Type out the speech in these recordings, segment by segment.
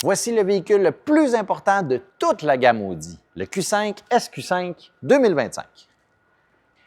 Voici le véhicule le plus important de toute la gamme Audi, le Q5 SQ5 2025.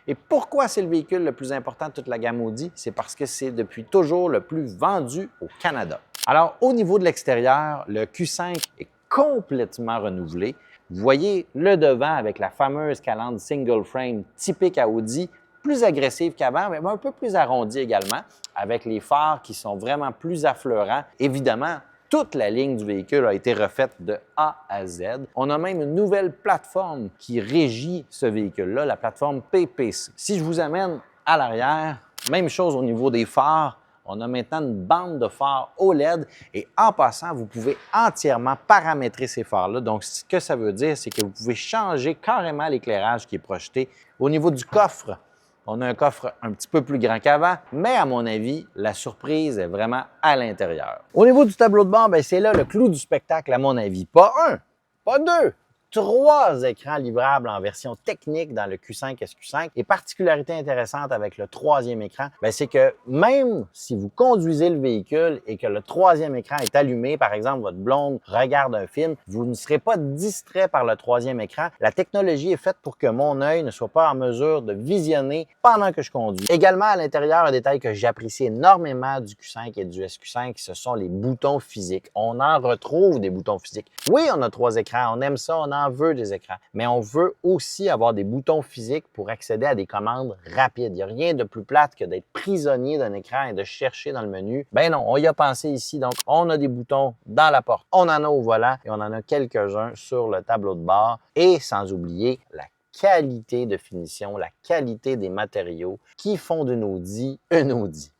Et pourquoi c'est le véhicule le plus important de toute la gamme Audi? C'est parce que c'est depuis toujours le plus vendu au Canada. Alors, au niveau de l'extérieur, le Q5 est complètement renouvelé. Vous voyez le devant avec la fameuse calandre single frame typique à Audi, plus agressive qu'avant, mais un peu plus arrondie également, avec les phares qui sont vraiment plus affleurants. Évidemment, toute la ligne du véhicule a été refaite de A à Z. On a même une nouvelle plateforme qui régit ce véhicule-là, la plateforme PPC. Si je vous amène à l'arrière, même chose au niveau des phares. On a maintenant une bande de phares OLED et en passant, vous pouvez entièrement paramétrer ces phares-là. Donc, ce que ça veut dire, c'est que vous pouvez changer carrément l'éclairage qui est projeté. Au niveau du coffre, on a un coffre un petit peu plus grand qu'avant, mais à mon avis, la surprise est vraiment à l'intérieur. Au niveau du tableau de bord, c'est là le clou du spectacle à mon avis. Pas un, pas deux, 3 écrans livrables en version technique dans le Q5 SQ5. Et particularité intéressante avec le 3e écran, c'est que même si vous conduisez le véhicule et que le 3e écran est allumé, par exemple, votre blonde regarde un film, vous ne serez pas distrait par le 3e écran. La technologie est faite pour que mon œil ne soit pas en mesure de visionner pendant que je conduis. Également, à l'intérieur, un détail que j'apprécie énormément du Q5 et du SQ5, ce sont les boutons physiques. On en retrouve des boutons physiques. Oui, on a 3 écrans, on aime ça, on en veut des écrans, mais on veut aussi avoir des boutons physiques pour accéder à des commandes rapides. Il n'y a rien de plus plate que d'être prisonnier d'un écran et de chercher dans le menu. Ben non, on y a pensé ici, donc on a des boutons dans la porte, on en a au volant et on en a quelques-uns sur le tableau de bord et sans oublier la qualité de finition, la qualité des matériaux qui font d'une Audi une Audi.